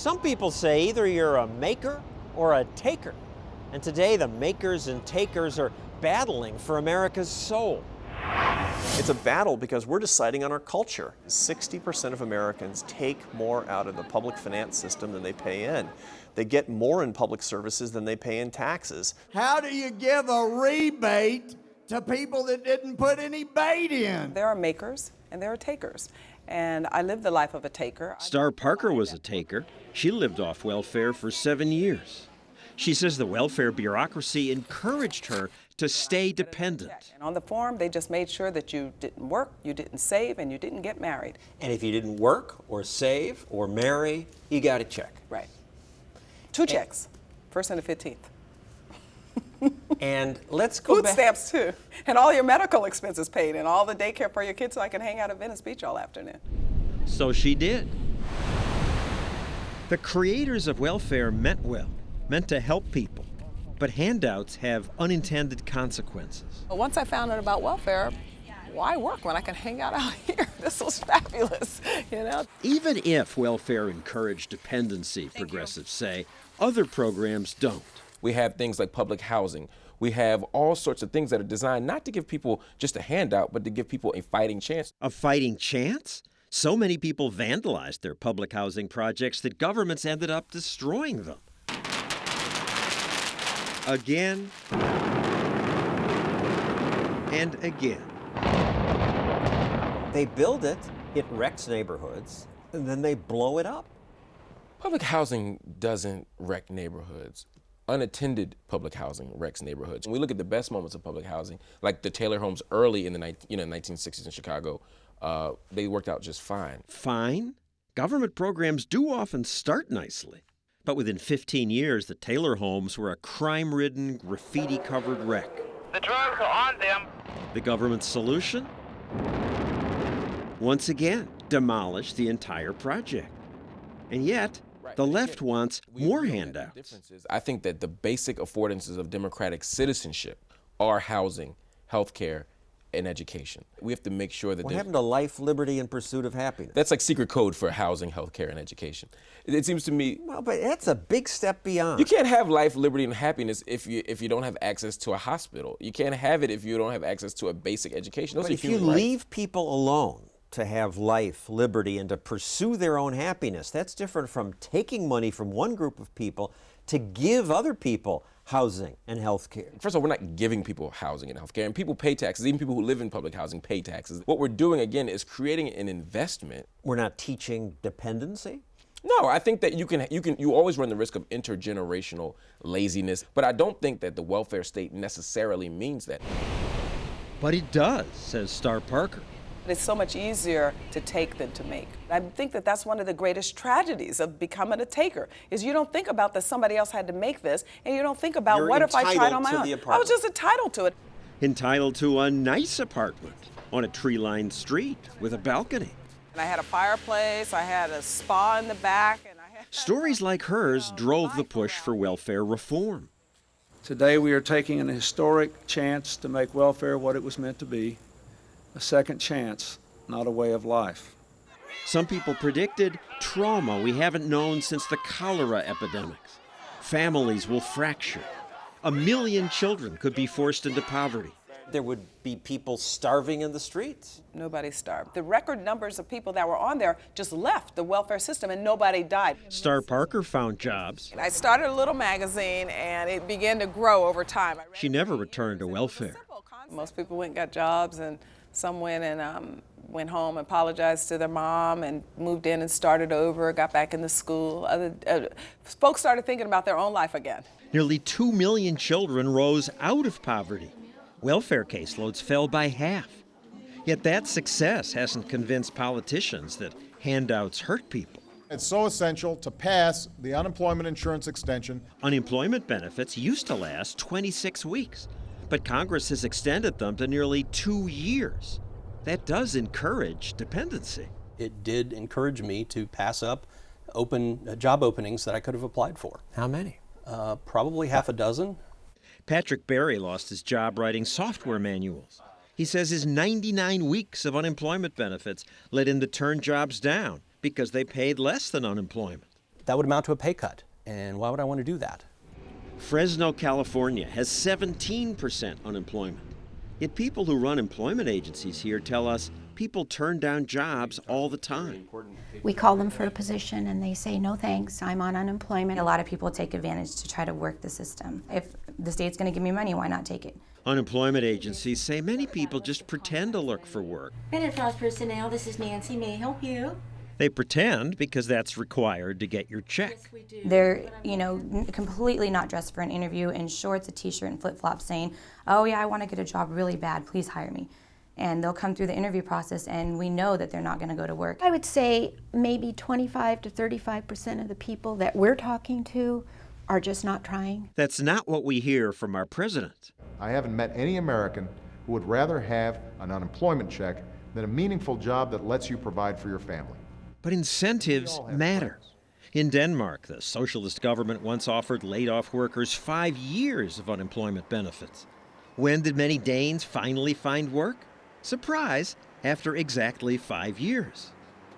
Some people say either you're a maker or a taker. And today the makers and takers are battling for America's soul. It's a battle because we're deciding on our culture. 60% of Americans take more out of the public finance system than they pay in. They get more in public services than they pay in taxes. How do you give a rebate to people that didn't put any bait in? There are makers and there are takers. And I lived the life of a taker. Star Parker was a taker. She lived off welfare for 7 years. She says the welfare bureaucracy encouraged her to stay dependent. And on the form, they just made sure that you didn't work, you didn't save, and you didn't get married. And if you didn't work or save or marry, you got a check. Right. 2 checks, first and the 15th. And let's go Food back. stamps too, and all your medical expenses paid, and all the daycare for your kids so I can hang out at Venice Beach all afternoon. So she did. The creators of welfare meant well, meant to help people, but handouts have unintended consequences. But once I found out about welfare, why work when I can hang out here? This was fabulous, you know? Even if welfare encouraged dependency, progressives say, other programs don't. We have things like public housing. We have all sorts of things that are designed not to give people just a handout, but to give people a fighting chance. A fighting chance? So many people vandalized their public housing projects that governments ended up destroying them. Again and again. They build it, it wrecks neighborhoods, and then they blow it up. Public housing doesn't wreck neighborhoods. Unattended public housing wrecks neighborhoods. When we look at the best moments of public housing, like the Taylor homes early in the 1960s in Chicago, they worked out just fine. Fine? Government programs do often start nicely. But within 15 years, the Taylor homes were a crime-ridden, graffiti-covered wreck. The drugs are on them. The government's solution? Once again, demolish the entire project. And yet, the left wants more handouts. I think that the basic affordances of democratic citizenship are housing, health care, and education. We have to make sure that What happened to life, liberty, and pursuit of happiness? that's like secret code for housing, health care, and education. It seems to me Well, but that's a big step beyond. you can't have life, liberty, and happiness if you don't have access to a hospital. You can't have it if you don't have access to a basic education. Those But are if you human rights. leave people alone to have life, liberty, and to pursue their own happiness, that's different from taking money from one group of people to give other people housing and health care. First of all, we're not giving people housing and health care, and people pay taxes. Even people who live in public housing pay taxes. What we're doing, again, is creating an investment. We're not teaching dependency. No, I think that you always run the risk of intergenerational laziness, but I don't think that the welfare state necessarily means that. But it does, says Star Parker. It's so much easier to take than to make. I think that that's one of the greatest tragedies of becoming a taker, is you don't think about that somebody else had to make this, and you don't think about You're what if I tried entitled on my to own. the I was apartment. just entitled to it. Entitled to a nice apartment on a tree-lined street with a balcony. And I had a fireplace, I had a spa in the back, and I had... Stories like hers drove the push for welfare reform. Today we are taking an historic chance to make welfare what it was meant to be, a second chance, not a way of life. Some people predicted trauma we haven't known since the cholera epidemics. Families will fracture. 1 million children could be forced into poverty. There would be people starving in the streets. Nobody starved. The record numbers of people that were on there just left the welfare system and nobody died. Star Parker found jobs. I started a little magazine and it began to grow over time. She never returned to welfare. Most people went and got jobs, and some went and went home, apologized to their mom, and moved in and started over, got back into school. Folks started thinking about their own life again. Nearly 2 million children rose out of poverty. Welfare caseloads fell by half. Yet that success hasn't convinced politicians that handouts hurt people. It's so essential to pass the unemployment insurance extension. Unemployment benefits used to last 26 weeks, but Congress has extended them to nearly 2 years. That does encourage dependency. It did encourage me to pass up job openings that I could have applied for. How many? Probably half a dozen. Patrick Berry lost his job writing software manuals. He says his 99 weeks of unemployment benefits led him to turn jobs down because they paid less than unemployment. that would amount to a pay cut. And why would I want to do that? Fresno, California has 17% unemployment. Yet people who run employment agencies here tell us people turn down jobs all the time. We call them for a position and they say, no thanks, I'm on unemployment. A lot of people take advantage to try to work the system. If the state's going to give me money, why not take it? Unemployment agencies say many people just pretend to look for work. Benefits personnel, this is Nancy. May I help you? They pretend because that's required to get your check. Yes, we do. They're, completely not dressed for an interview, in shorts, a t-shirt, and flip-flops saying, oh yeah, I want to get a job really bad, please hire me. And they'll come through the interview process and we know that they're not going to go to work. I would say maybe 25 to 35% of the people that we're talking to are just not trying. That's not what we hear from our president. I haven't met any American who would rather have an unemployment check than a meaningful job that lets you provide for your family. But incentives matter. In Denmark, the socialist government once offered laid-off workers 5 years of unemployment benefits. When did many Danes finally find work? Surprise, after exactly 5 years.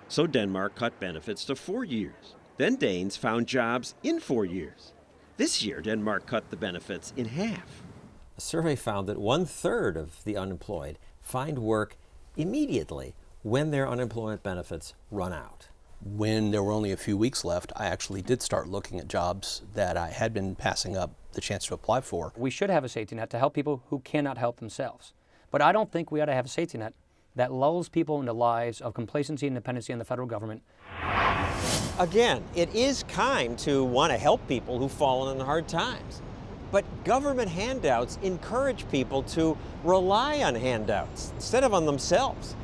So Denmark cut benefits to 4 years. Then Danes found jobs in 4 years. This year, Denmark cut the benefits in half. A survey found that 1/3 of the unemployed find work immediately when their unemployment benefits run out. When there were only a few weeks left, I actually did start looking at jobs that I had been passing up the chance to apply for. We should have a safety net to help people who cannot help themselves. But I don't think we ought to have a safety net that lulls people into lives of complacency and dependency on the federal government. Again, it is kind to want to help people who've fallen in hard times. But government handouts encourage people to rely on handouts instead of on themselves.